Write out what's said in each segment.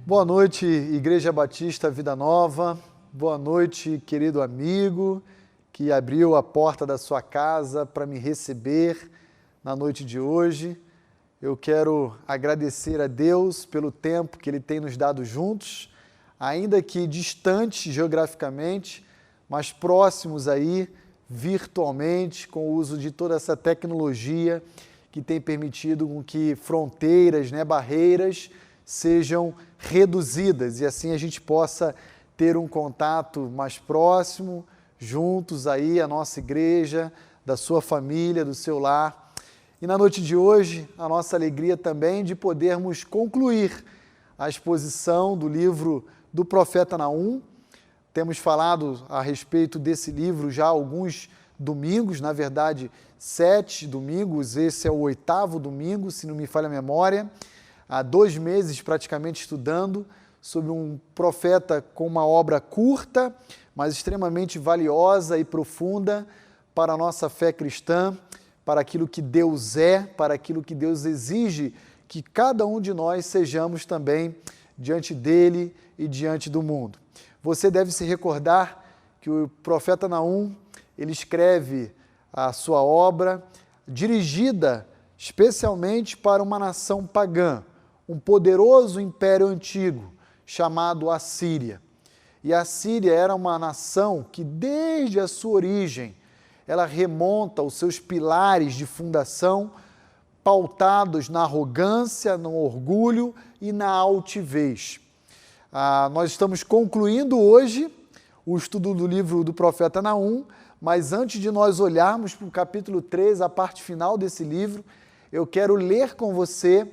Boa noite, Igreja Batista Vida Nova. Boa noite, querido amigo que abriu a porta da sua casa para me receber na noite de hoje. Eu quero agradecer a Deus pelo tempo que Ele tem nos dado juntos, ainda que distantes geograficamente, mas próximos aí, virtualmente, com o uso de toda essa tecnologia que tem permitido com que fronteiras, barreiras, sejam reduzidas e assim a gente possa ter um contato mais próximo, juntos aí, a nossa igreja, da sua família, do seu lar. E na noite de hoje, a nossa alegria também de podermos concluir a exposição do livro do profeta Naum. Temos falado a respeito desse livro já há alguns domingos, na verdade 7 domingos, esse é o 8º domingo, se não me falha a memória. Há 2 meses praticamente estudando sobre um profeta com uma obra curta, mas extremamente valiosa e profunda para a nossa fé cristã, para aquilo que Deus é, para aquilo que Deus exige que cada um de nós sejamos também diante dele e diante do mundo. Você deve se recordar que o profeta Naum, ele escreve a sua obra dirigida especialmente para uma nação pagã, um poderoso império antigo chamado Assíria. E a Síria era uma nação que desde a sua origem ela remonta os seus pilares de fundação pautados na arrogância, no orgulho e na altivez. Nós estamos concluindo hoje o estudo do livro do profeta Naum, mas antes de nós olharmos para o capítulo 3, a parte final desse livro, eu quero ler com você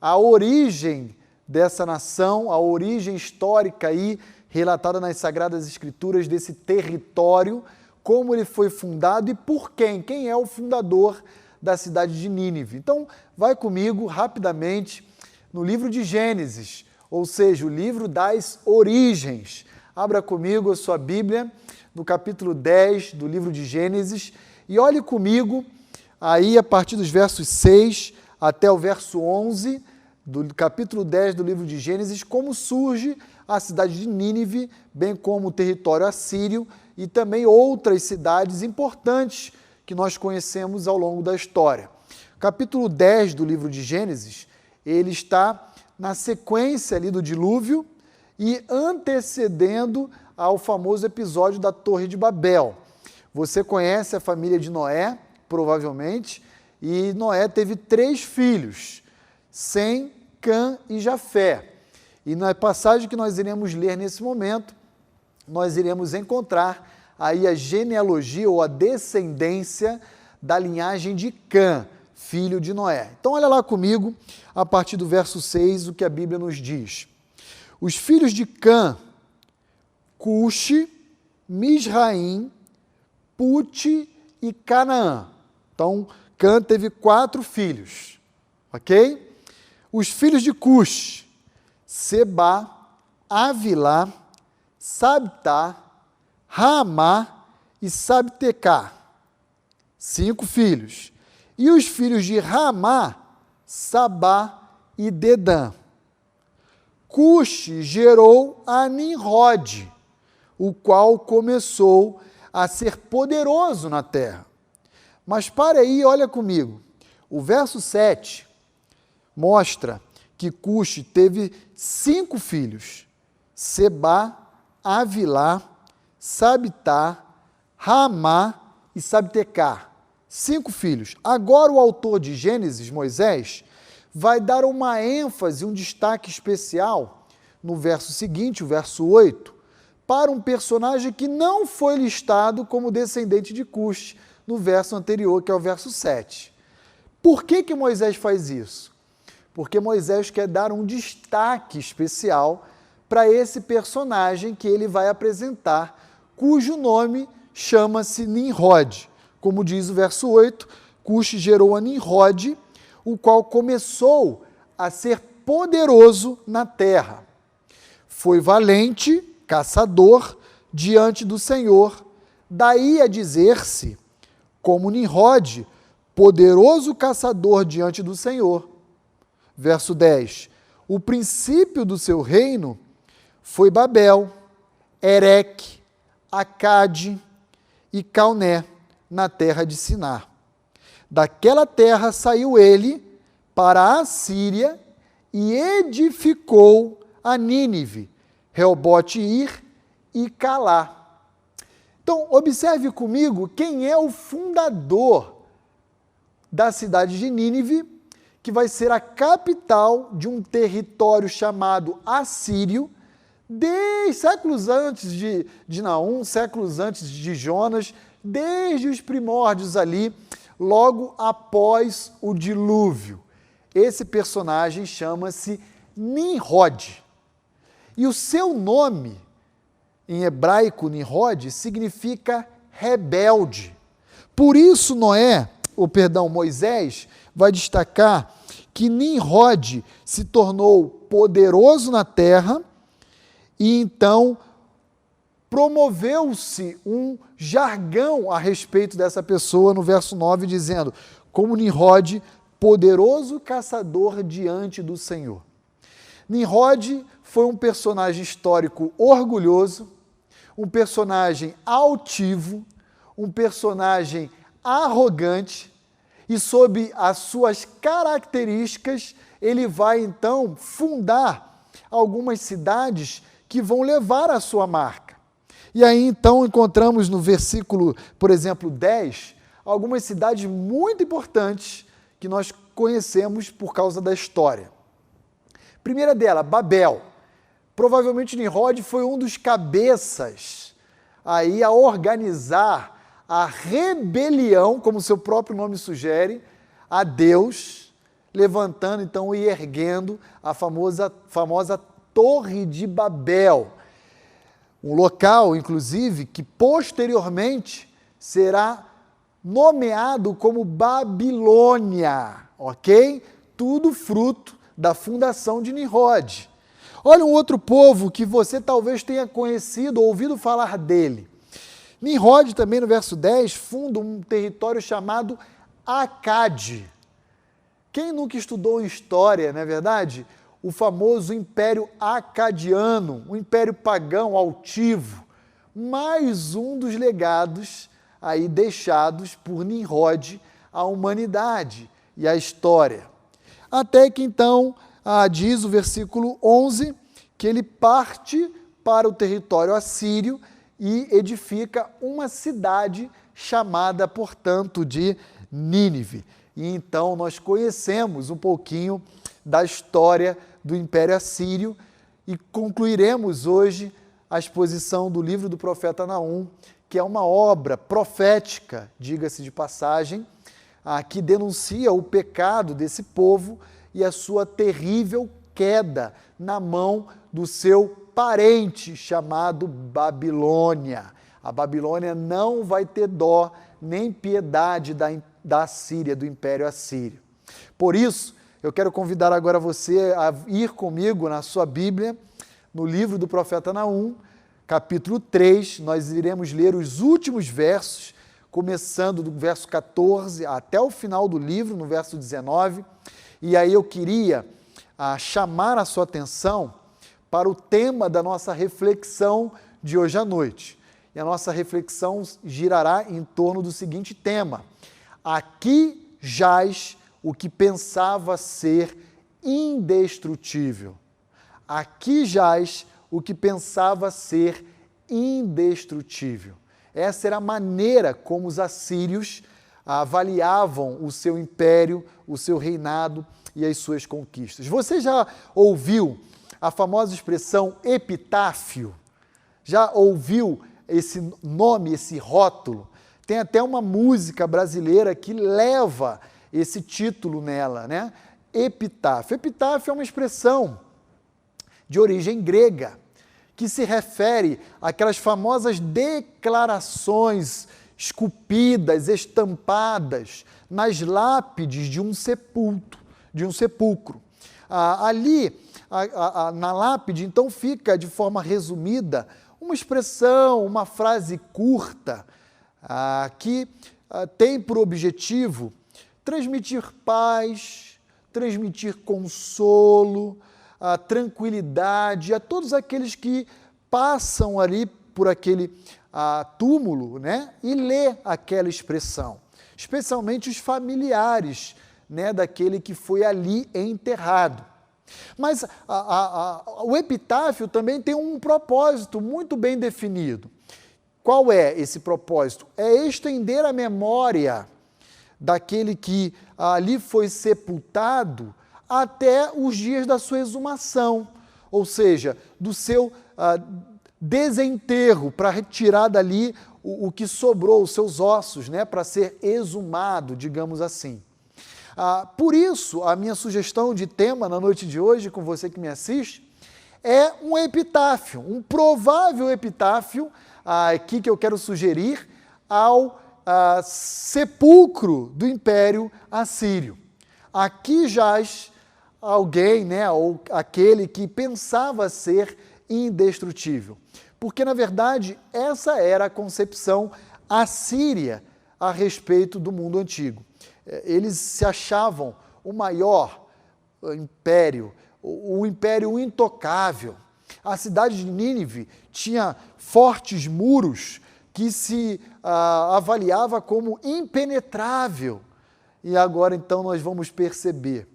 a origem dessa nação, a origem histórica aí relatada nas Sagradas Escrituras desse território, como ele foi fundado e por quem? Quem é o fundador da cidade de Nínive? Então, vai comigo rapidamente no livro de Gênesis, ou seja, o livro das origens. Abra comigo a sua Bíblia no capítulo 10 do livro de Gênesis e olhe comigo aí a partir dos versos 6 até o verso 11 do capítulo 10 do livro de Gênesis, como surge a cidade de Nínive, bem como o território assírio e também outras cidades importantes que nós conhecemos ao longo da história. O capítulo 10 do livro de Gênesis, ele está na sequência ali do dilúvio e antecedendo ao famoso episódio da Torre de Babel. Você conhece a família de Noé, provavelmente, e Noé teve 3 filhos, Sem, Cã e Jafé. E na passagem que nós iremos ler nesse momento, nós iremos encontrar aí a genealogia ou a descendência da linhagem de Cã, filho de Noé. Então olha lá comigo, a partir do verso 6, o que a Bíblia nos diz. Os filhos de Cã, Cuxi, Misraim, Puti e Canaã. Então, Cã teve 4 filhos, ok? Os filhos de Cuxi, Sebá, Avilá, Sabtá, Raamá e Sabtecá. 5 filhos. E os filhos de Raamá, Sabá e Dedã. Cuxi gerou a Nimrode, o qual começou a ser poderoso na terra. Mas para aí, olha comigo. O verso 7 mostra que Cuxi teve 5 filhos. Sebá, Avilá, Sabtá, Raamá e Sabtecá. 5 filhos. Agora o autor de Gênesis, Moisés, vai dar uma ênfase, um destaque especial no verso seguinte, o verso 8, para um personagem que não foi listado como descendente de Cuxi no verso anterior, que é o verso 7. Por que Moisés faz isso? Porque Moisés quer dar um destaque especial para esse personagem que ele vai apresentar, cujo nome chama-se Nimrod. Como diz o verso 8, Cuxi gerou a Nimrod, o qual começou a ser poderoso na terra. Foi valente, caçador, diante do Senhor. Daí a dizer-se, como Nimrod, poderoso caçador diante do Senhor. Verso 10. o princípio do seu reino foi Babel, Ereque, Acade e Calné, na terra de Sinar. Daquela terra saiu ele para a Síria e edificou a Nínive, Reobote-ir e Calá. Então, observe comigo quem é o fundador da cidade de Nínive, que vai ser a capital de um território chamado Assírio, séculos antes de Naum, séculos antes de Jonas, desde os primórdios ali, logo após o dilúvio. Esse personagem chama-se Nimrod. E o seu nome, em hebraico, Nimrod, significa rebelde. Por isso Moisés vai destacar que Nimrod se tornou poderoso na terra e então promoveu-se um jargão a respeito dessa pessoa no verso 9, dizendo, como Nimrod, poderoso caçador diante do Senhor. Nimrod foi um personagem histórico orgulhoso, um personagem altivo, um personagem arrogante, e sob as suas características, ele vai então fundar algumas cidades que vão levar a sua marca. E aí então encontramos no versículo, por exemplo, 10, algumas cidades muito importantes que nós conhecemos por causa da história. Primeira dela, Babel. Provavelmente Nimrod foi um dos cabeças aí a organizar a rebelião, como seu próprio nome sugere, a Deus, levantando então e erguendo a famosa Torre de Babel. Um local, inclusive, que posteriormente será nomeado como Babilônia, ok? Tudo fruto da fundação de Nimrod. Olha um outro povo que você talvez tenha conhecido ou ouvido falar dele. Nimrod também, no verso 10, funda um território chamado Acade. Quem nunca estudou história, não é verdade? O famoso Império Acadiano, um império pagão altivo, mais um dos legados aí deixados por Nimrod à humanidade e à história. Até que então, diz o versículo 11, que ele parte para o território assírio e edifica uma cidade chamada, portanto, de Nínive. E então nós conhecemos um pouquinho da história do Império Assírio e concluiremos hoje a exposição do livro do profeta Naum, que é uma obra profética, diga-se de passagem, que denuncia o pecado desse povo e a sua terrível queda na mão do seu parente chamado Babilônia. A Babilônia não vai ter dó nem piedade da Síria, do Império Assírio. Por isso, eu quero convidar agora você a ir comigo na sua Bíblia, no livro do profeta Naum, capítulo 3, nós iremos ler os últimos versos, começando do verso 14 até o final do livro, no verso 19, e aí eu queria chamar a sua atenção para o tema da nossa reflexão de hoje à noite. E a nossa reflexão girará em torno do seguinte tema: aqui jaz o que pensava ser indestrutível. Aqui jaz o que pensava ser indestrutível. Essa era a maneira como os assírios avaliavam o seu império, o seu reinado e as suas conquistas. Você já ouviu a famosa expressão epitáfio? Já ouviu esse nome, esse rótulo? Tem até uma música brasileira que leva esse título nela, né? Epitáfio. Epitáfio é uma expressão de origem grega, que se refere àquelas famosas declarações esculpidas, estampadas nas lápides de um sepulcro. Na lápide, então, fica de forma resumida uma expressão, uma frase curta, que tem por objetivo transmitir paz, transmitir consolo, a tranquilidade a todos aqueles que passam ali por aquele túmulo, né, e lê aquela expressão, especialmente os familiares, né, daquele que foi ali enterrado. Mas o epitáfio também tem um propósito muito bem definido. Qual é esse propósito? É estender a memória daquele que ali foi sepultado até os dias da sua exumação, ou seja, do seu desenterro, para retirar dali o que sobrou, os seus ossos, né, para ser exumado, digamos assim. Por isso, a minha sugestão de tema na noite de hoje, com você que me assiste, é um epitáfio, um provável epitáfio, aqui que eu quero sugerir, ao sepulcro do Império Assírio. Aqui jaz alguém, né, ou aquele que pensava ser indestrutível. Porque, na verdade, essa era a concepção assíria a respeito do mundo antigo. Eles se achavam o maior império, o império intocável. A cidade de Nínive tinha fortes muros que se avaliava como impenetrável. E agora, então, nós vamos perceber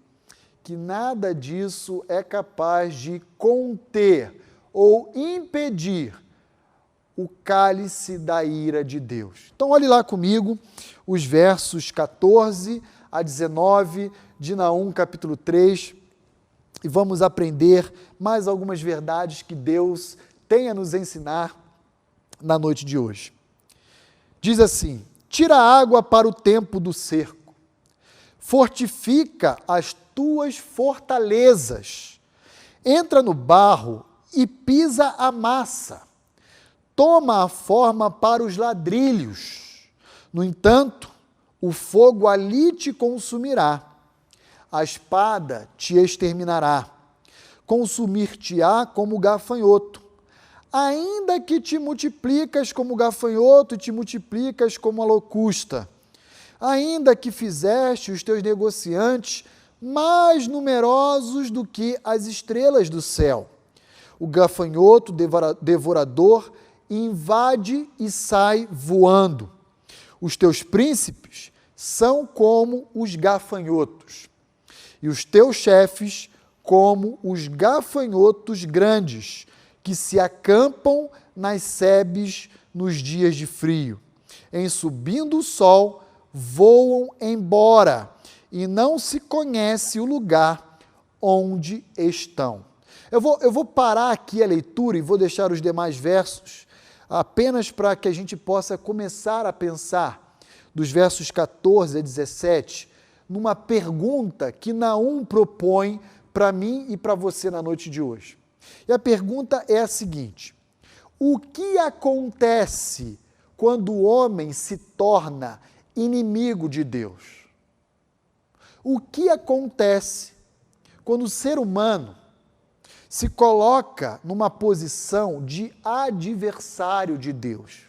que nada disso é capaz de conter ou impedir o cálice da ira de Deus. Então, olhe lá comigo os versos 14 a 19 de Naum, capítulo 3, e vamos aprender mais algumas verdades que Deus tem a nos ensinar na noite de hoje. Diz assim: tira água para o tempo do cerco, fortifica as tuas fortalezas, entra no barro e pisa a massa, toma a forma para os ladrilhos. No entanto, o fogo ali te consumirá, a espada te exterminará, consumir-te-á como gafanhoto. Ainda que te multiplicas como gafanhoto e te multiplicas como a locusta, ainda que fizeste os teus negociantes mais numerosos do que as estrelas do céu, o gafanhoto devorador invade e sai voando. Os teus príncipes são como os gafanhotos, e os teus chefes como os gafanhotos grandes, que se acampam nas sebes nos dias de frio. Em subindo o sol, voam embora, e não se conhece o lugar onde estão. Eu vou parar aqui a leitura e vou deixar os demais versos apenas para que a gente possa começar a pensar dos versos 14 a 17, numa pergunta que Naum propõe para mim e para você na noite de hoje. E a pergunta é a seguinte: o que acontece quando o homem se torna inimigo de Deus? O que acontece quando o ser humano se coloca numa posição de adversário de Deus?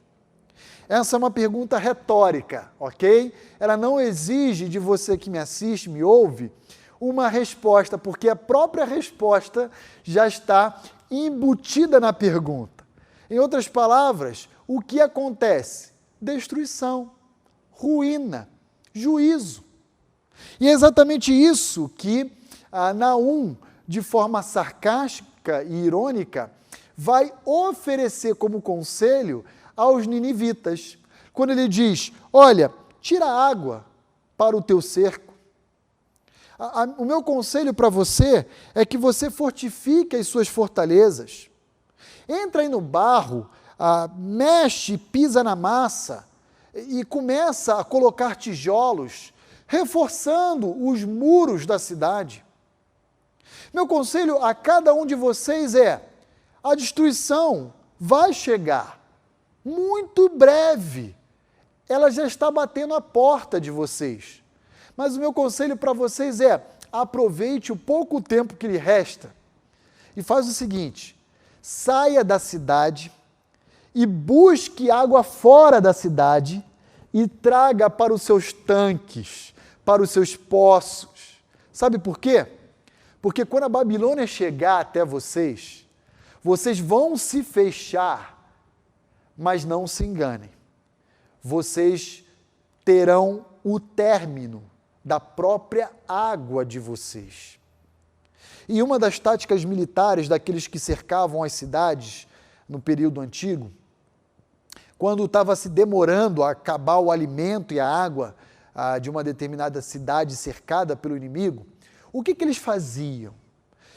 Essa é uma pergunta retórica, ok? Ela não exige de você que me assiste, me ouve, uma resposta, porque a própria resposta já está embutida na pergunta. Em outras palavras, o que acontece? Destruição, ruína, juízo. E é exatamente isso que Naum, de forma sarcástica e irônica, vai oferecer como conselho aos ninivitas, quando ele diz: olha, tira água para o teu cerco. O meu conselho para você é que você fortifique as suas fortalezas. Entra aí no barro, mexe, pisa na massa e começa a colocar tijolos, reforçando os muros da cidade. Meu conselho a cada um de vocês é: a destruição vai chegar, muito breve, ela já está batendo a porta de vocês. Mas o meu conselho para vocês é: aproveite o pouco tempo que lhe resta e faz o seguinte: saia da cidade e busque água fora da cidade e traga para os seus tanques, para os seus poços. Sabe por quê? Porque quando a Babilônia chegar até vocês, vocês vão se fechar, mas não se enganem. Vocês terão o término da própria água de vocês. E uma das táticas militares daqueles que cercavam as cidades no período antigo, quando estava se demorando a acabar o alimento e a água de uma determinada cidade cercada pelo inimigo, o que eles faziam?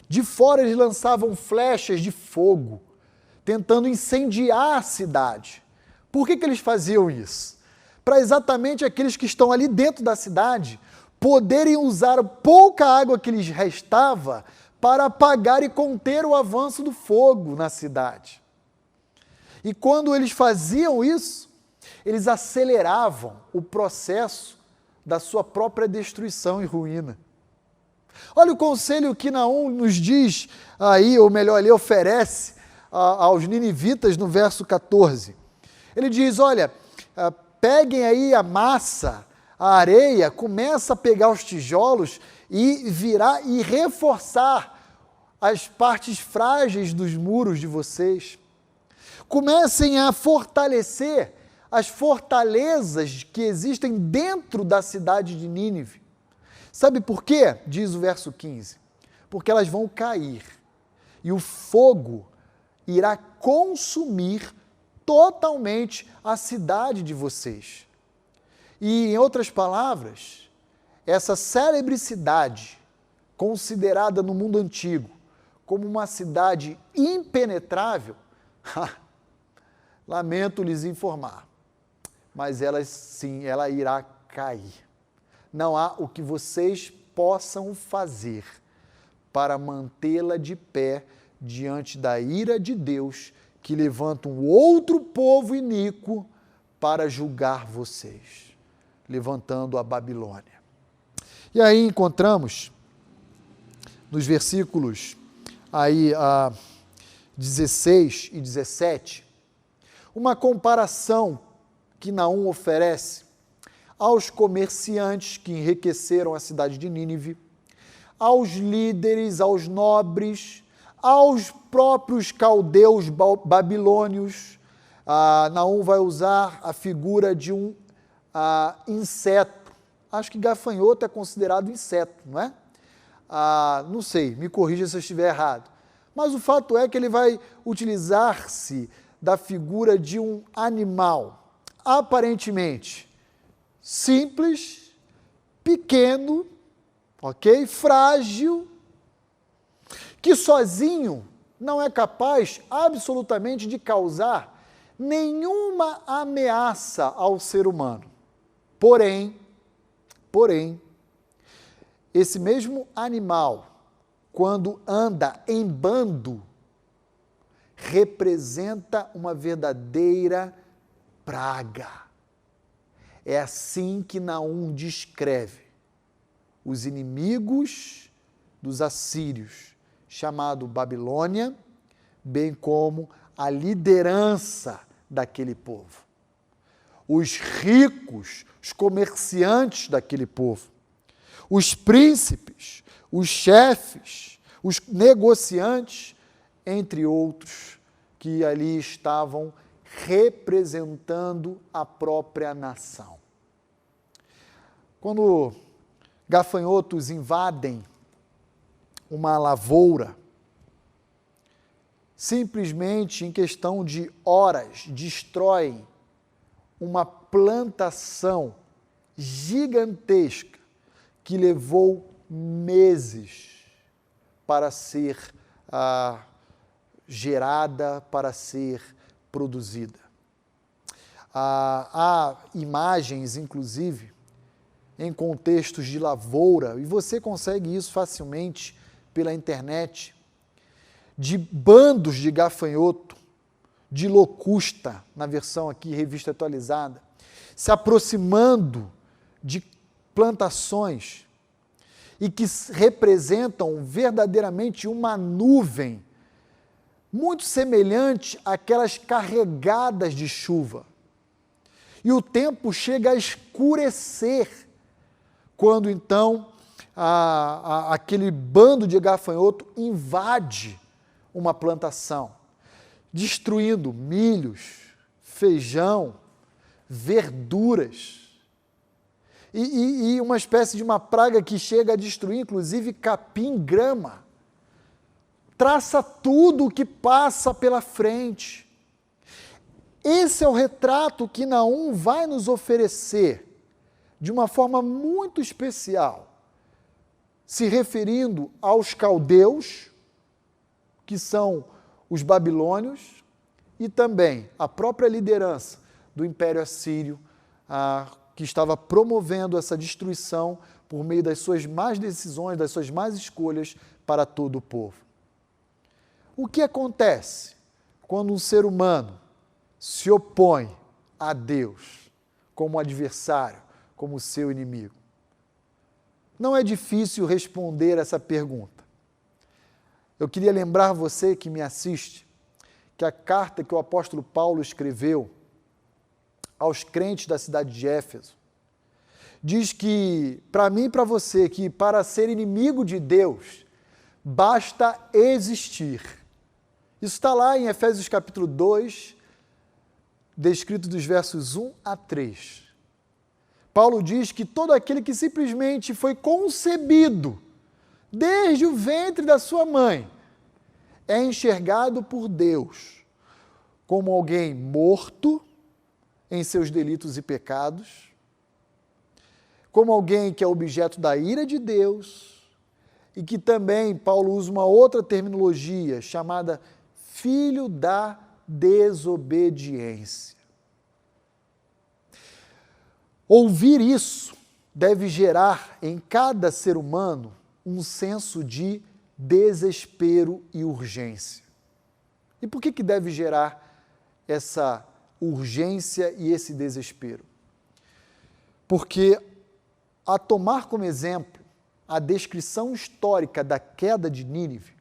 De fora eles lançavam flechas de fogo, tentando incendiar a cidade. Por que eles faziam isso? Para exatamente aqueles que estão ali dentro da cidade poderem usar a pouca água que lhes restava para apagar e conter o avanço do fogo na cidade. E quando eles faziam isso, eles aceleravam o processo da sua própria destruição e ruína. Olha o conselho que Naum nos diz aí, ou melhor, ele oferece aos ninivitas no verso 14. Ele diz, olha, peguem aí a massa, a areia, começa a pegar os tijolos e virar e reforçar as partes frágeis dos muros de vocês. Comecem a fortalecer as fortalezas que existem dentro da cidade de Nínive. Sabe por quê? Diz o verso 15. Porque elas vão cair e o fogo irá consumir totalmente a cidade de vocês. E, em outras palavras, essa célebre cidade, considerada no mundo antigo como uma cidade impenetrável, lamento lhes informar, mas ela irá cair. Não há o que vocês possam fazer para mantê-la de pé diante da ira de Deus, que levanta um outro povo iníquo para julgar vocês, levantando a Babilônia. E aí encontramos, nos versículos aí, 16 e 17, uma comparação que Naum oferece aos comerciantes que enriqueceram a cidade de Nínive, aos líderes, aos nobres, aos próprios caldeus babilônios. Naum vai usar a figura de um inseto. Acho que gafanhoto é considerado inseto, não é? Não sei, me corrija se eu estiver errado. Mas o fato é que ele vai utilizar-se da figura de um animal, aparentemente simples, pequeno, ok? Frágil, que sozinho não é capaz absolutamente de causar nenhuma ameaça ao ser humano. Porém, esse mesmo animal, quando anda em bando, representa uma verdadeira praga. É assim que Naum descreve os inimigos dos assírios, chamado Babilônia, bem como a liderança daquele povo. Os ricos, os comerciantes daquele povo, os príncipes, os chefes, os negociantes, entre outros, que ali estavam representando a própria nação. Quando gafanhotos invadem uma lavoura, simplesmente em questão de horas, destroem uma plantação gigantesca que levou meses para ser gerada, para ser produzida. Há imagens, inclusive, em contextos de lavoura, e você consegue isso facilmente pela internet, de bandos de gafanhoto, de locusta, na versão aqui, revista atualizada, se aproximando de plantações e que representam verdadeiramente uma nuvem muito semelhante àquelas carregadas de chuva. E o tempo chega a escurecer, quando então aquele bando de gafanhoto invade uma plantação, destruindo milhos, feijão, verduras, e uma espécie de uma praga que chega a destruir, inclusive, capim, grama. Traça tudo o que passa pela frente. Esse é o retrato que Naum vai nos oferecer, de uma forma muito especial, se referindo aos caldeus, que são os babilônios, e também a própria liderança do Império Assírio, que estava promovendo essa destruição por meio das suas más decisões, das suas más escolhas para todo o povo. O que acontece quando um ser humano se opõe a Deus como adversário, como seu inimigo? Não é difícil responder essa pergunta. Eu queria lembrar você que me assiste que a carta que o apóstolo Paulo escreveu aos crentes da cidade de Éfeso diz que, para mim e para você, que para ser inimigo de Deus, basta existir. Isso está lá em Efésios capítulo 2, descrito dos versos 1 a 3. Paulo diz que todo aquele que simplesmente foi concebido desde o ventre da sua mãe é enxergado por Deus como alguém morto em seus delitos e pecados, como alguém que é objeto da ira de Deus, e que também Paulo usa uma outra terminologia chamada filho da desobediência. Ouvir isso deve gerar em cada ser humano um senso de desespero e urgência. E por que deve gerar essa urgência e esse desespero? Porque, a tomar como exemplo a descrição histórica da queda de Nínive,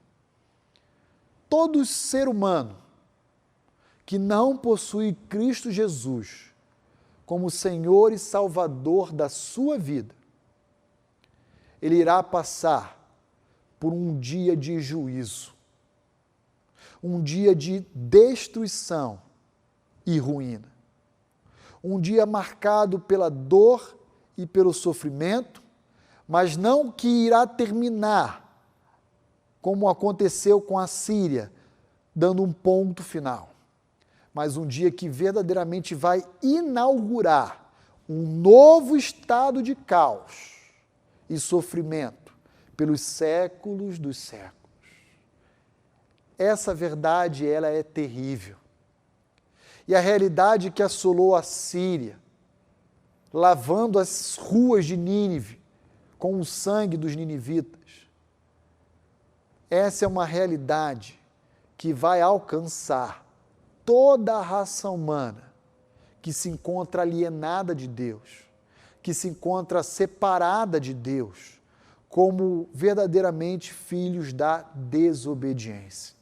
todo ser humano que não possui Cristo Jesus como Senhor e Salvador da sua vida, ele irá passar por um dia de juízo, um dia de destruição e ruína, um dia marcado pela dor e pelo sofrimento, mas não que irá terminar como aconteceu com a Síria, dando um ponto final, mas um dia que verdadeiramente vai inaugurar um novo estado de caos e sofrimento pelos séculos dos séculos. Essa verdade, ela é terrível. E a realidade que assolou a Síria, lavando as ruas de Nínive com o sangue dos ninivitas, essa é uma realidade que vai alcançar toda a raça humana que se encontra alienada de Deus, que se encontra separada de Deus, como verdadeiramente filhos da desobediência.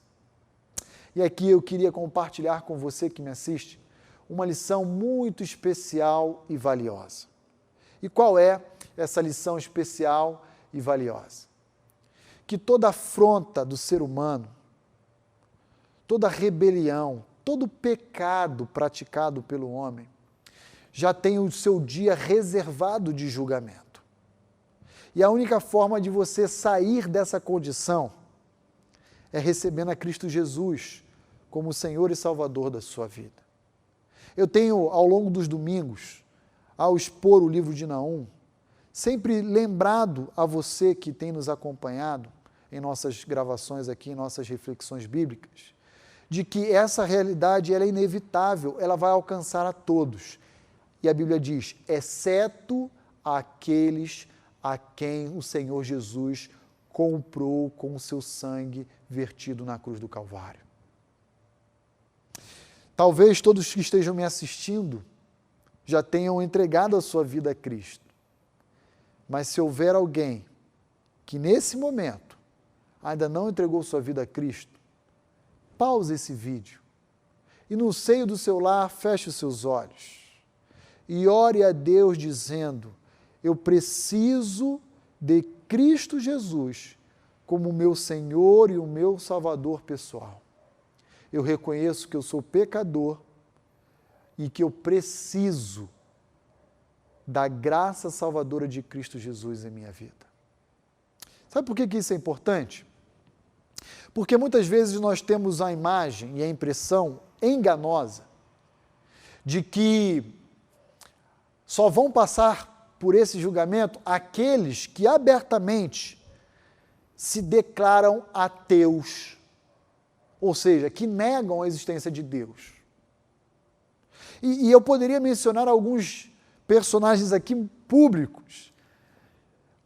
E aqui eu queria compartilhar com você que me assiste uma lição muito especial e valiosa. E qual é essa lição especial e valiosa? Que toda afronta do ser humano, toda rebelião, todo pecado praticado pelo homem, já tem o seu dia reservado de julgamento. E a única forma de você sair dessa condição é recebendo a Cristo Jesus como Senhor e Salvador da sua vida. Eu tenho, ao longo dos domingos, ao expor o livro de Naum, sempre lembrado a você que tem nos acompanhado em nossas gravações aqui, em nossas reflexões bíblicas, de que essa realidade ela é inevitável, ela vai alcançar a todos. E a Bíblia diz, exceto aqueles a quem o Senhor Jesus comprou com o seu sangue vertido na cruz do Calvário. Talvez todos que estejam me assistindo já tenham entregado a sua vida a Cristo. Mas se houver alguém que nesse momento ainda não entregou sua vida a Cristo, pause esse vídeo e no seio do seu lar feche os seus olhos e ore a Deus dizendo, eu preciso de Cristo Jesus como o meu Senhor e o meu Salvador pessoal. Eu reconheço que eu sou pecador e que eu preciso da graça salvadora de Cristo Jesus em minha vida. Sabe por que isso é importante? Porque muitas vezes nós temos a imagem e a impressão enganosa de que só vão passar por esse julgamento aqueles que abertamente se declaram ateus, ou seja, que negam a existência de Deus. E eu poderia mencionar alguns personagens aqui públicos,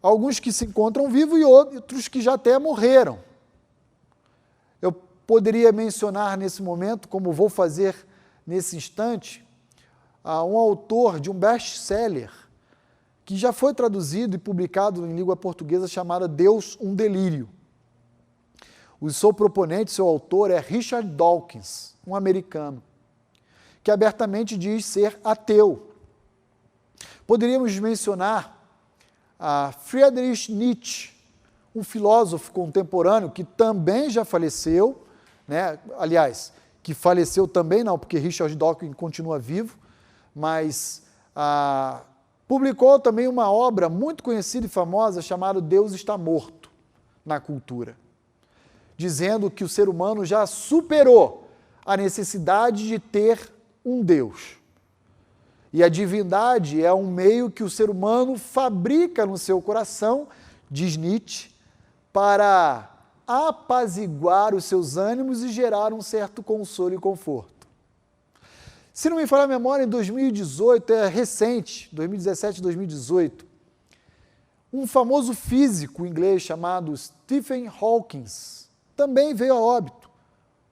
alguns que se encontram vivos e outros que já até morreram. Eu poderia mencionar nesse momento, como vou fazer nesse instante, um autor de um best-seller que já foi traduzido e publicado em língua portuguesa chamado Deus, um Delírio. O seu proponente, seu autor é Richard Dawkins, um americano, que abertamente diz ser ateu. Poderíamos mencionar a Friedrich Nietzsche, um filósofo contemporâneo que também já faleceu, né? Aliás, que faleceu também não, porque Richard Dawkins continua vivo, mas publicou também uma obra muito conhecida e famosa chamada Deus está morto na cultura, dizendo que o ser humano já superou a necessidade de ter um Deus. E a divindade é um meio que o ser humano fabrica no seu coração, diz Nietzsche, para apaziguar os seus ânimos e gerar um certo consolo e conforto. Se não me falha a memória, em 2018, é recente, 2017, 2018, um famoso físico inglês chamado Stephen Hawking também veio a óbito,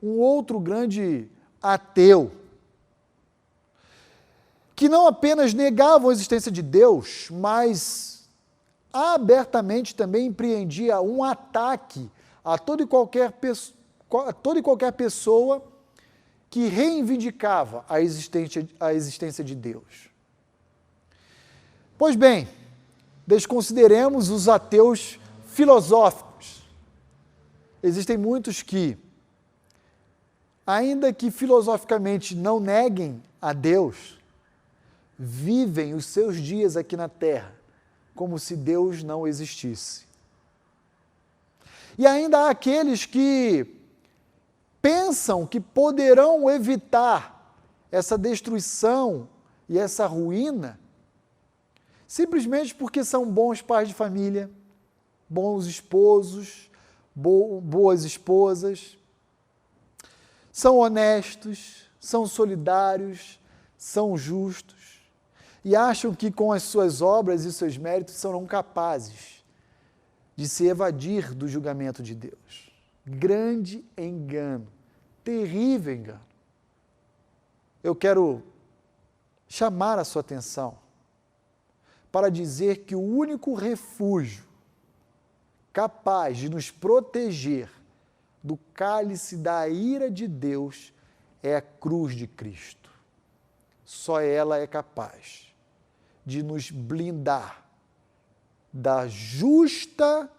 um outro grande ateu, que não apenas negavam a existência de Deus, mas abertamente também empreendia um ataque a toda e qualquer pessoa que reivindicava a existência de Deus. Pois bem, desconsideremos os ateus filosóficos. Existem muitos que, ainda que filosoficamente não neguem a Deus, vivem os seus dias aqui na Terra como se Deus não existisse. E ainda há aqueles que pensam que poderão evitar essa destruição e essa ruína simplesmente porque são bons pais de família, bons esposos, boas esposas, são honestos, são solidários, são justos e acham que com as suas obras e seus méritos serão capazes de se evadir do julgamento de Deus. Grande engano, terrível engano. Eu quero chamar a sua atenção para dizer que o único refúgio capaz de nos proteger do cálice da ira de Deus é a cruz de Cristo. Só ela é capaz de nos blindar da justa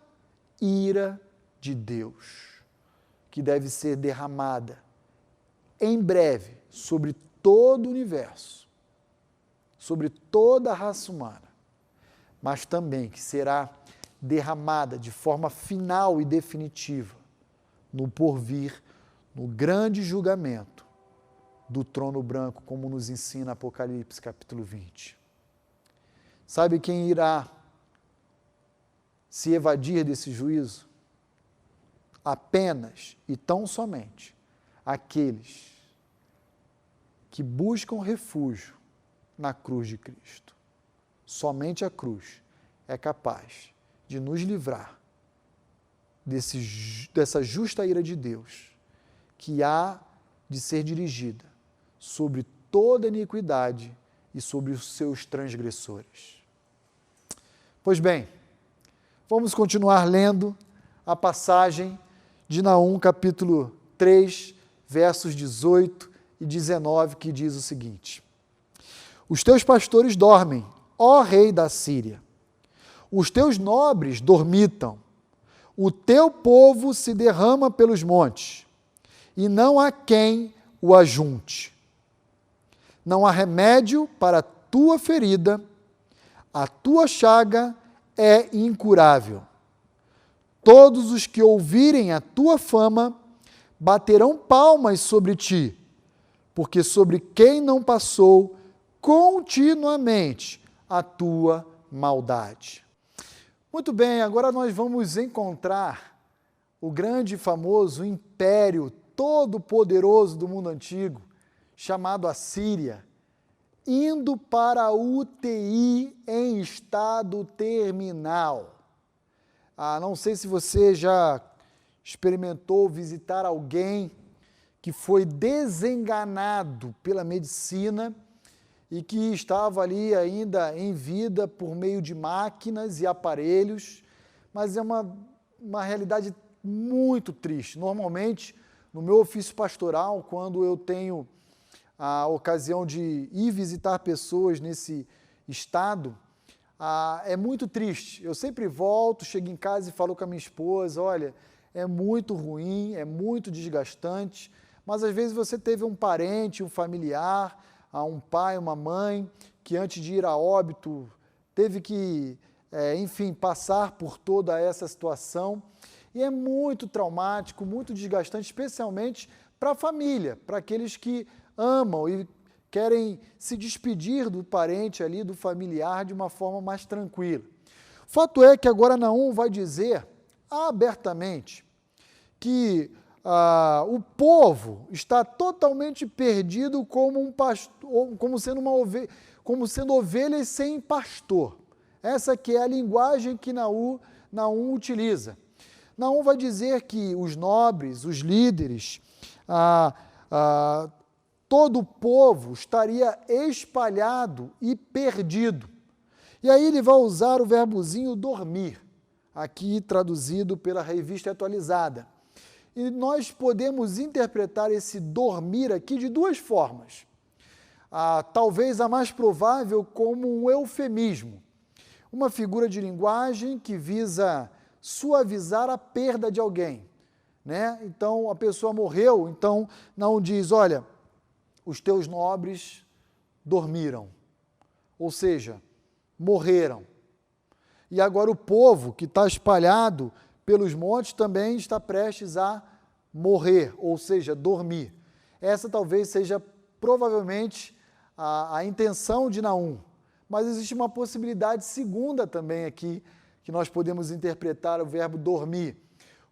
ira de Deus, que deve ser derramada em breve sobre todo o universo, sobre toda a raça humana, mas também que será derramada de forma final e definitiva no porvir, no grande julgamento do trono branco, como nos ensina Apocalipse capítulo 20. Sabe quem irá se evadir desse juízo? Apenas e tão somente aqueles que buscam refúgio na cruz de Cristo. Somente a cruz é capaz de nos livrar dessa justa ira de Deus, que há de ser dirigida sobre toda iniquidade e sobre os seus transgressores. Pois bem, vamos continuar lendo a passagem de Naum, capítulo 3, versos 18 e 19, que diz o seguinte: Os teus pastores dormem, ó rei da Síria. os teus nobres dormitam, o teu povo se derrama pelos montes, e não há quem o ajunte. Não há remédio para a tua ferida, a tua chaga é incurável. Todos os que ouvirem a tua fama baterão palmas sobre ti, porque sobre quem não passou continuamente a tua maldade. Muito bem, agora nós vamos encontrar o grande e famoso império todo-poderoso do mundo antigo, chamado Assíria, indo para a UTI em estado terminal. Não sei se você já experimentou visitar alguém que foi desenganado pela medicina e que estava ali ainda em vida por meio de máquinas e aparelhos, mas é uma realidade muito triste. Normalmente, no meu ofício pastoral, quando eu tenho a ocasião de ir visitar pessoas nesse estado, é muito triste. Eu sempre volto, chego em casa e falo com a minha esposa, olha, é muito ruim, é muito desgastante, mas às vezes você teve um parente, um familiar, um pai, uma mãe, que antes de ir a óbito teve que, enfim, passar por toda essa situação. E é muito traumático, muito desgastante, especialmente para a família, para aqueles que amam e querem se despedir do parente ali, do familiar, de uma forma mais tranquila. O fato é que agora Naum vai dizer abertamente que o povo está totalmente perdido como um pastor, como sendo ovelhas sem pastor. Essa que é a linguagem que Naum utiliza. Naum vai dizer que os nobres, os líderes, todo o povo estaria espalhado e perdido. E aí ele vai usar o verbozinho dormir, aqui traduzido pela Revista Atualizada. E nós podemos interpretar esse dormir aqui de duas formas. Talvez a mais provável como um eufemismo, uma figura de linguagem que visa suavizar a perda de alguém, né? Então, a pessoa morreu, então não diz, olha, os teus nobres dormiram, ou seja, morreram. E agora o povo que está espalhado pelos montes também está prestes a morrer, ou seja, dormir. Essa talvez seja provavelmente a intenção de Naum, mas existe uma possibilidade segunda também aqui, que nós podemos interpretar o verbo dormir,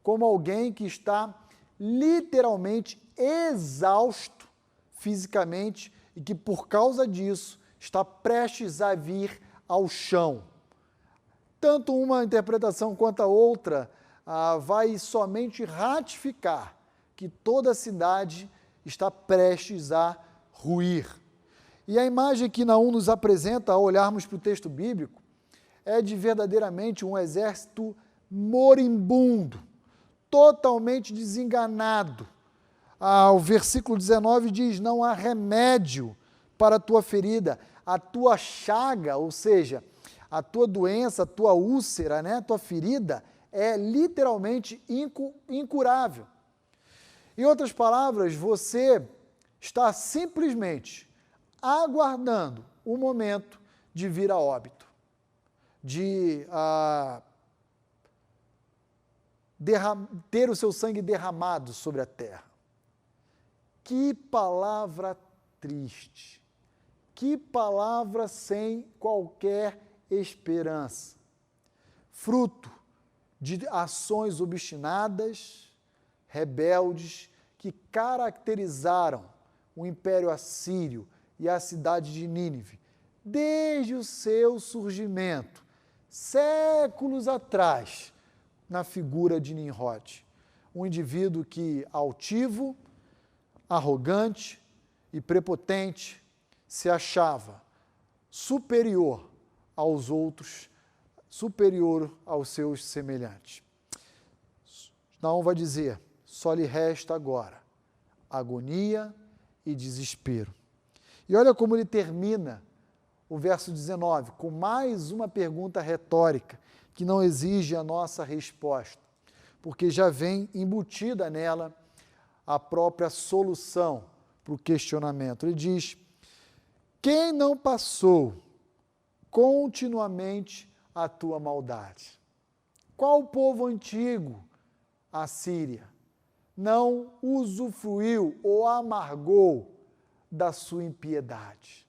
como alguém que está literalmente exausto fisicamente e que por causa disso está prestes a vir ao chão. Tanto uma interpretação quanto a outra vai somente ratificar que toda a cidade está prestes a ruir. E a imagem que Naum nos apresenta ao olharmos para o texto bíblico é de verdadeiramente um exército moribundo, totalmente desenganado. O versículo 19 diz, não há remédio para a tua ferida, a tua chaga, ou seja, a tua doença, a tua úlcera, né, a tua ferida, é literalmente incurável. Em outras palavras, você está simplesmente aguardando o momento de vir a óbito, de ter o seu sangue derramado sobre a terra. Que palavra triste, que palavra sem qualquer esperança, fruto de ações obstinadas, rebeldes, que caracterizaram o Império Assírio e a cidade de Nínive, desde o seu surgimento, séculos atrás, na figura de Nimrod, um indivíduo que, altivo, arrogante e prepotente, se achava superior aos outros, superior aos seus semelhantes. Naum vai dizer, só lhe resta agora agonia e desespero. E olha como ele termina o verso 19, com mais uma pergunta retórica, que não exige a nossa resposta, porque já vem embutida nela a própria solução para o questionamento. Ele diz: quem não passou continuamente a tua maldade? Qual povo antigo, a Síria, não usufruiu ou amargou da sua impiedade?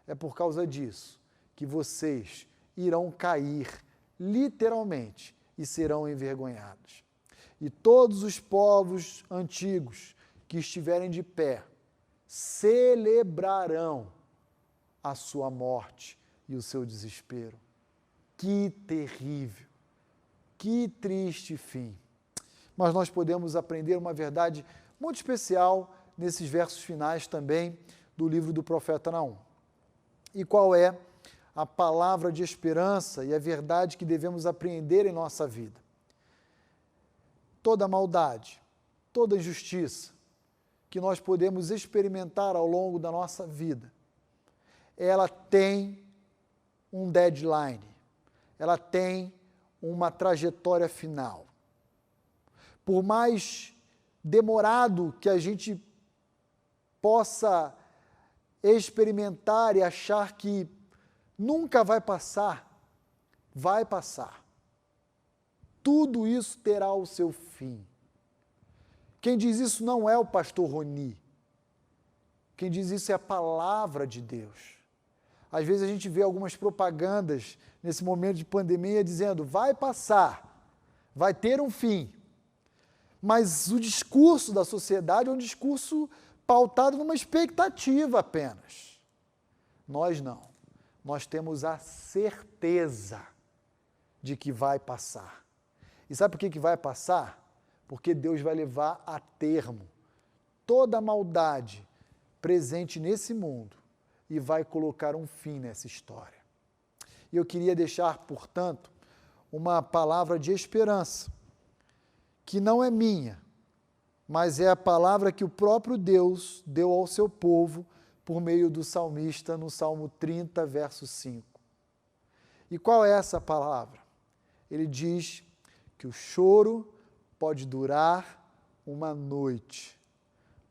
É por causa disso que vocês irão cair literalmente e serão envergonhados. E todos os povos antigos que estiverem de pé celebrarão a sua morte e o seu desespero. Que terrível, que triste fim. Mas nós podemos aprender uma verdade muito especial nesses versos finais também do livro do profeta Naum. E qual é a palavra de esperança e a verdade que devemos apreender em nossa vida? Toda maldade, toda injustiça que nós podemos experimentar ao longo da nossa vida, ela tem um deadline, ela tem uma trajetória final. Por mais demorado que a gente possa experimentar e achar que nunca vai passar, vai passar. Tudo isso terá o seu fim. Quem diz isso não é o pastor Roni. Quem diz isso é a palavra de Deus. Às vezes a gente vê algumas propagandas nesse momento de pandemia dizendo: vai passar, vai ter um fim. Mas o discurso da sociedade é um discurso pautado numa expectativa apenas. Nós não. Nós temos a certeza de que vai passar. E sabe por que vai passar? Porque Deus vai levar a termo toda a maldade presente nesse mundo e vai colocar um fim nessa história. E eu queria deixar, portanto, uma palavra de esperança, que não é minha, mas é a palavra que o próprio Deus deu ao seu povo por meio do salmista no Salmo 30, verso 5. E qual é essa palavra? Ele diz que o choro pode durar uma noite,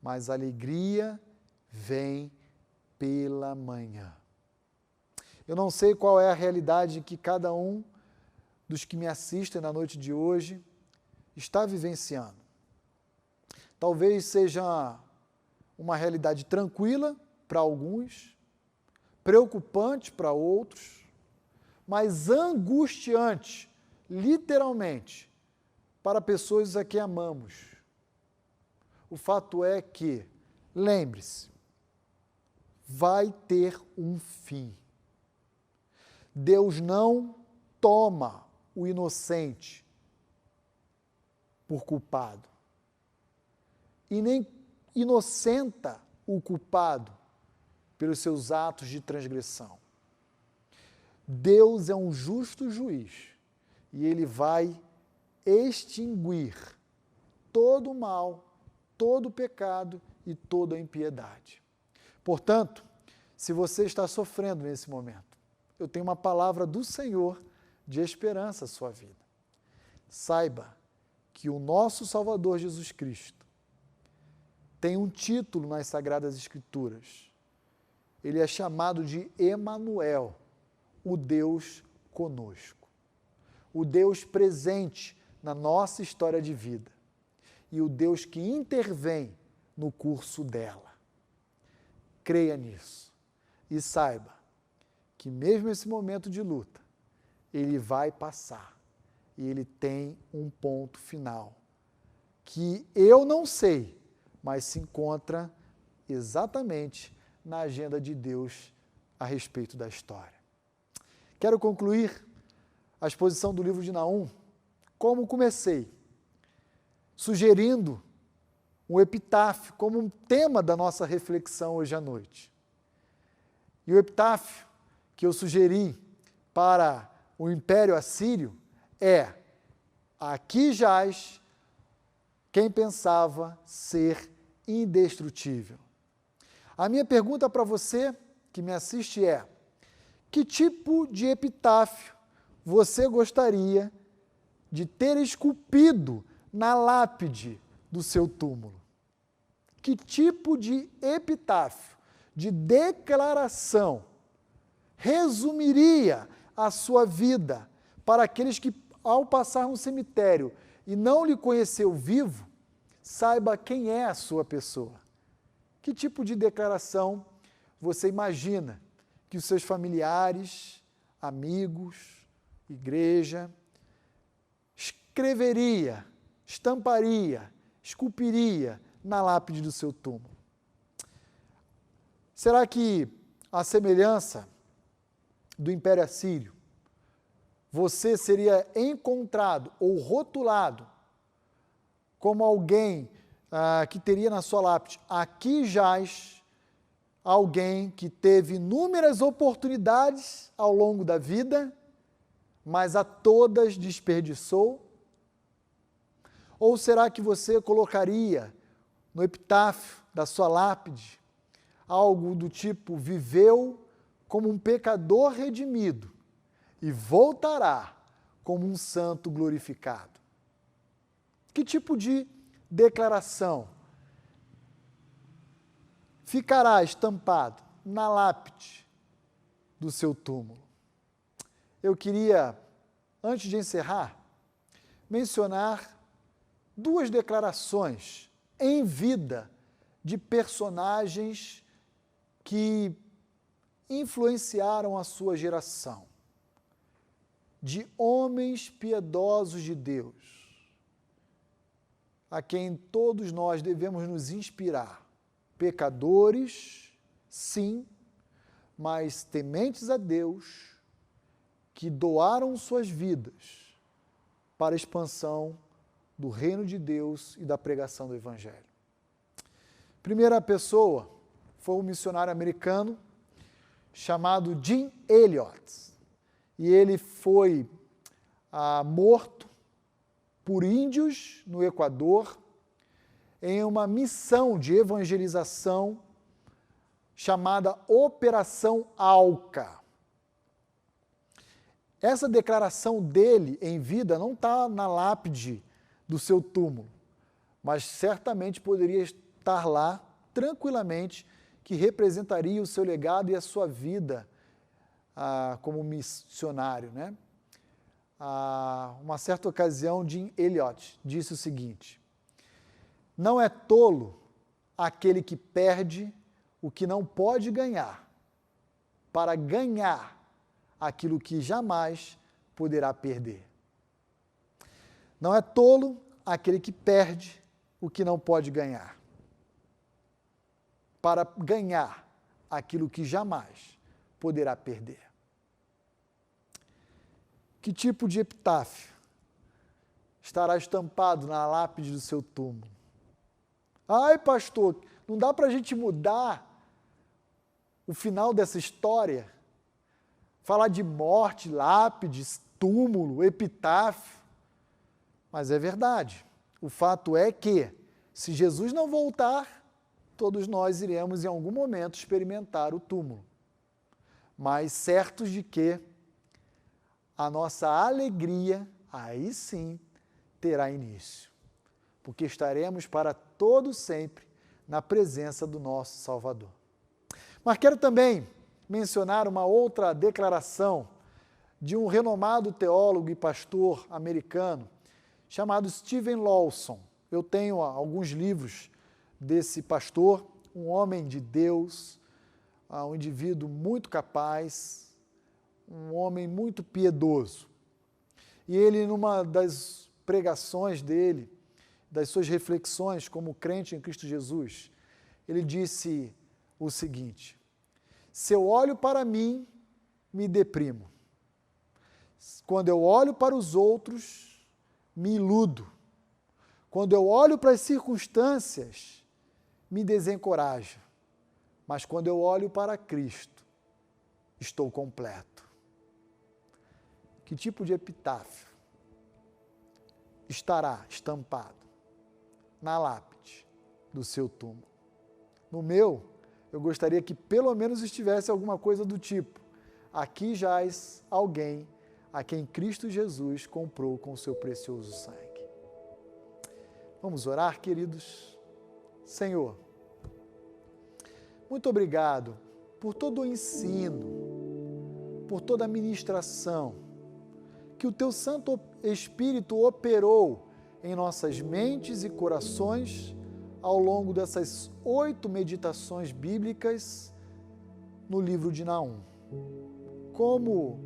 mas a alegria vem pela manhã. Eu não sei qual é a realidade que cada um dos que me assistem na noite de hoje está vivenciando. Talvez seja uma realidade tranquila para alguns, preocupante para outros, mas angustiante, literalmente, para pessoas a quem amamos. O fato é que, lembre-se, vai ter um fim. Deus não toma o inocente por culpado e nem inocenta o culpado pelos seus atos de transgressão. Deus é um justo juiz e Ele vai extinguir todo o mal, todo o pecado e toda a impiedade. Portanto, se você está sofrendo nesse momento, eu tenho uma palavra do Senhor de esperança à sua vida. Saiba que o nosso Salvador Jesus Cristo tem um título nas Sagradas Escrituras. Ele é chamado de Emanuel, o Deus conosco. O Deus presente na nossa história de vida e o Deus que intervém no curso dela. Creia nisso e saiba que mesmo esse momento de luta, ele vai passar e ele tem um ponto final que eu não sei, mas se encontra exatamente na agenda de Deus a respeito da história. Quero concluir a exposição do livro de Naum como comecei, sugerindo um epitáfio como um tema da nossa reflexão hoje à noite. E o epitáfio que eu sugeri para o Império Assírio é: aqui jaz quem pensava ser indestrutível. A minha pergunta para você que me assiste é: Que tipo de epitáfio você gostaria de ter esculpido na lápide do seu túmulo? Que tipo de epitáfio, de declaração, resumiria a sua vida para aqueles que, ao passar no cemitério e não lhe conheceu vivo, saiba quem é a sua pessoa? Que tipo de declaração você imagina que os seus familiares, amigos, igreja, escreveria, estamparia, esculpiria na lápide do seu túmulo? Será que, à semelhança do Império Assírio, você seria encontrado ou rotulado como alguém que teria na sua lápide: aqui jaz alguém que teve inúmeras oportunidades ao longo da vida, mas a todas desperdiçou? Ou será que você colocaria no epitáfio da sua lápide algo do tipo: viveu como um pecador redimido e voltará como um santo glorificado? Que tipo de declaração ficará estampado na lápide do seu túmulo? Eu queria, antes de encerrar, mencionar duas declarações em vida de personagens que influenciaram a sua geração, de homens piedosos de Deus, a quem todos nós devemos nos inspirar. Pecadores, sim, mas tementes a Deus, que doaram suas vidas para a expansão do reino de Deus e da pregação do Evangelho. Primeira pessoa foi um missionário americano chamado Jim Elliot, e ele foi morto por índios no Equador em uma missão de evangelização chamada Operação Alca. Essa declaração dele em vida não está na lápide do seu túmulo, mas certamente poderia estar lá tranquilamente, que representaria o seu legado e a sua vida como missionário, né? Uma certa ocasião, Jim Elliot disse o seguinte: não é tolo aquele que perde o que não pode ganhar, para ganhar aquilo que jamais poderá perder. Não é tolo aquele que perde o que não pode ganhar, para ganhar aquilo que jamais poderá perder. Que tipo de epitáfio estará estampado na lápide do seu túmulo? Ai, pastor, não dá para a gente mudar o final dessa história? Falar de morte, lápides, túmulo, epitáfio. Mas é verdade. O fato é que, se Jesus não voltar, todos nós iremos em algum momento experimentar o túmulo. Mas certos de que a nossa alegria, aí sim, terá início. Porque estaremos para todo sempre na presença do nosso Salvador. Mas quero também mencionar uma outra declaração de um renomado teólogo e pastor americano chamado Steven Lawson. Eu tenho alguns livros desse pastor, um homem de Deus, um indivíduo muito capaz, um homem muito piedoso. E ele, numa das pregações dele, das suas reflexões como crente em Cristo Jesus, ele disse o seguinte: se eu olho para mim, me deprimo. Quando eu olho para os outros, me iludo. Quando eu olho para as circunstâncias, me desencorajo. Mas quando eu olho para Cristo, estou completo. Que tipo de epitáfio estará estampado na lápide do seu túmulo? No meu, eu gostaria que pelo menos estivesse alguma coisa do tipo: aqui jaz alguém a quem Cristo Jesus comprou com o seu precioso sangue. Vamos orar, queridos? Senhor, muito obrigado por todo o ensino, por toda a ministração que o Teu Santo Espírito operou em nossas mentes e corações ao longo dessas 8 meditações bíblicas no livro de Naum. Como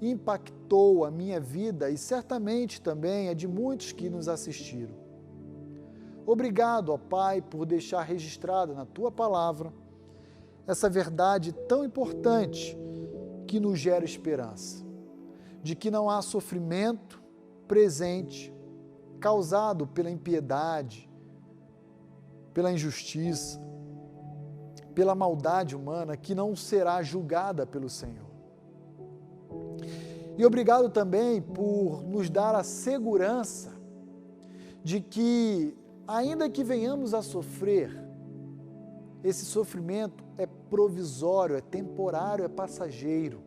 impactou a minha vida e certamente também a de muitos que nos assistiram. Obrigado, ó Pai, por deixar registrada na Tua Palavra essa verdade tão importante que nos gera esperança, de que não há sofrimento presente causado pela impiedade, pela injustiça, pela maldade humana que não será julgada pelo Senhor. E obrigado também por nos dar a segurança de que, ainda que venhamos a sofrer, esse sofrimento é provisório, é temporário, é passageiro.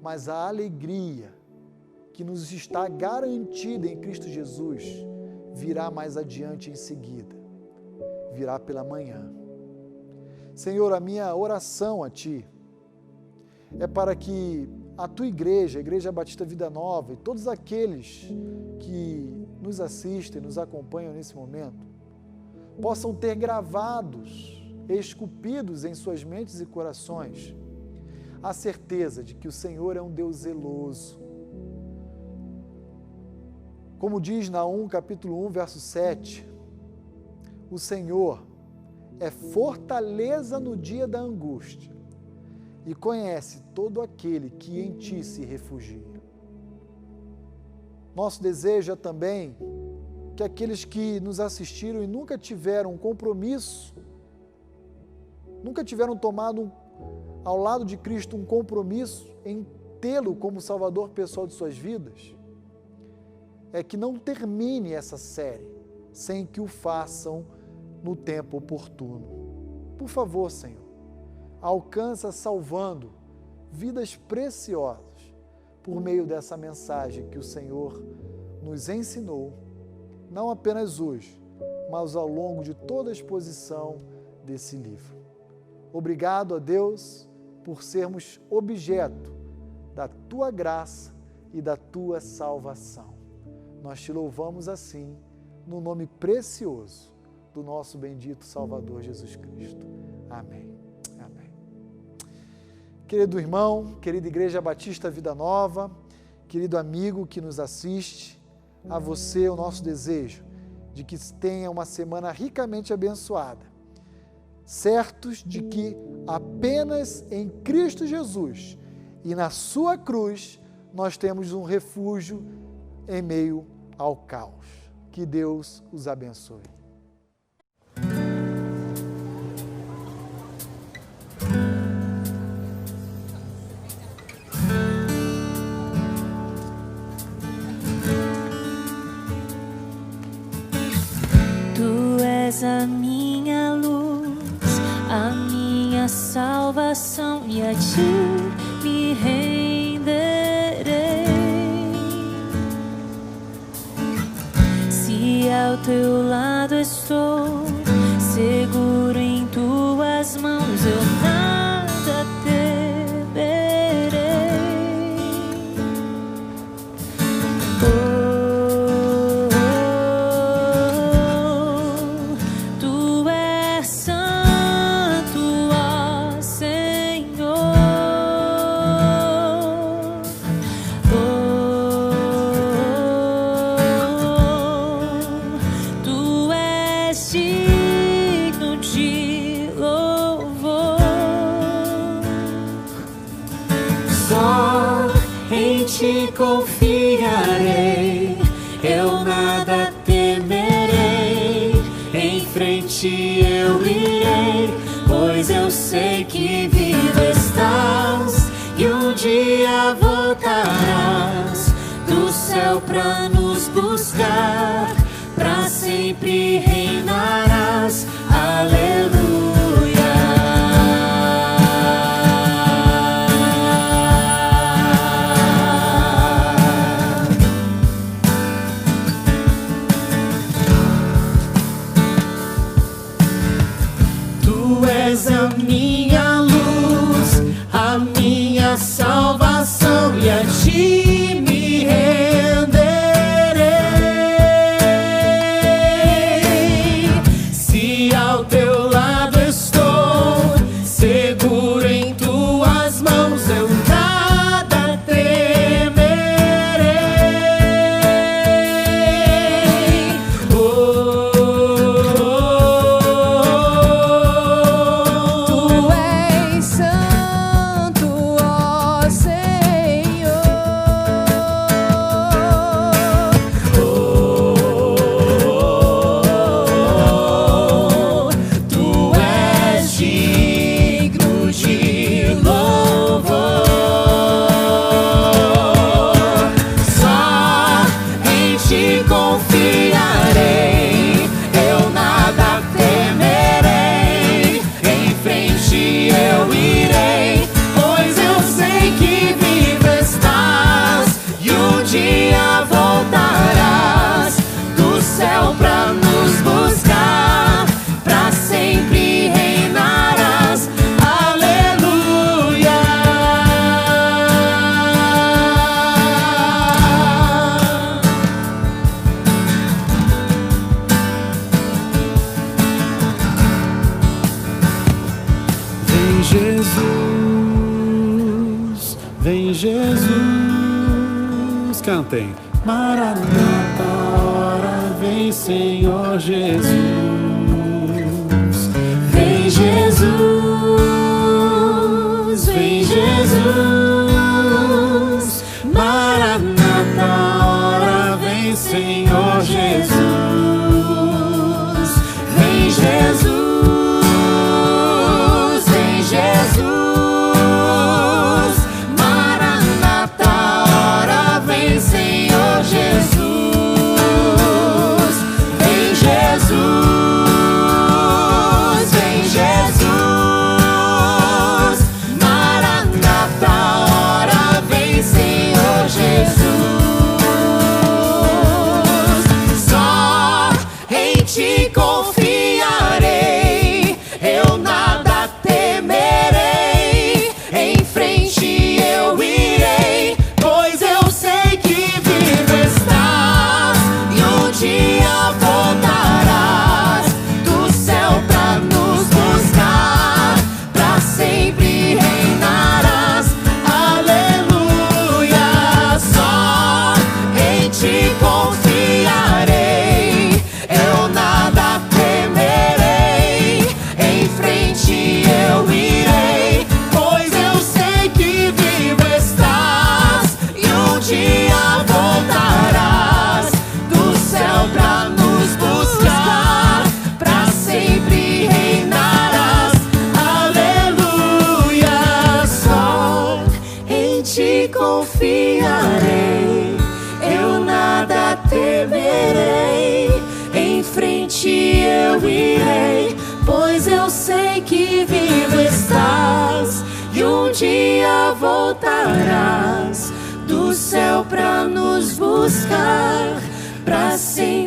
Mas a alegria que nos está garantida em Cristo Jesus virá mais adiante em seguida, virá pela manhã. Senhor, a minha oração a Ti é para que a Tua igreja, a Igreja Batista Vida Nova, e todos aqueles que nos assistem, nos acompanham nesse momento, possam ter gravados, esculpidos em suas mentes e corações, a certeza de que o Senhor é um Deus zeloso. Como diz Naum, capítulo 1, verso 7, o Senhor é fortaleza no dia da angústia e conhece todo aquele que em Ti se refugia. Nosso desejo é também que aqueles que nos assistiram e nunca tiveram um compromisso, nunca tiveram tomado ao lado de Cristo um compromisso em tê-lo como Salvador pessoal de suas vidas, é que não termine essa série sem que o façam no tempo oportuno. Por favor, Senhor, alcança salvando vidas preciosas por meio dessa mensagem que o Senhor nos ensinou, não apenas hoje, mas ao longo de toda a exposição desse livro. Obrigado a Deus por sermos objeto da Tua graça e da Tua salvação. Nós Te louvamos assim, no nome precioso do nosso bendito Salvador Jesus Cristo. Amém. Amém. Querido irmão, querida Igreja Batista Vida Nova, querido amigo que nos assiste, a você o nosso desejo de que tenha uma semana ricamente abençoada, certos de que apenas em Cristo Jesus e na sua cruz nós temos um refúgio em meio ao caos. Que Deus os abençoe. Tu és a minha luz, a minha salvação, e a Ti me renderei. Se ao Teu lado estou, seguro em Tuas mãos, eu nada temerei. Tu és santo, ó Senhor. Tu és digno de louvor. Só em Ti confiarei, eu nada temerei. Em frente eu irei, pois eu sei que vivo estás e um dia voltarás do céu pra nos buscar, pra sempre reinarás. Aleluia. Jesus. Cantem. Maranata, ora vem, Senhor Jesus. Vem Jesus, vem Jesus. Maranata, ora vem, Senhor Jesus. Vem Jesus, vem Jesus. Maranata, ora vem, Senhor Jesus. Vem Jesus, vem Jesus. Maranata, ora vem, Senhor Jesus. Só em ti confiarei, eu nada temerei. Em frente eu irei, pois eu sei que vivo estás e um dia voltarás do céu pra nos buscar, pra sempre reinarás. Aleluia, só em ti confiarei, eu nada temerei. Em frente eu irei, pois eu sei que vivo estás e um dia voltarás do céu pra nos buscar, pra sempre reinarás. Aleluia, só em ti confiarei, eu nada temerei. Em frente eu irei, pois eu sei que vivo estás e um dia voltarás do céu pra nos buscar, pra sempre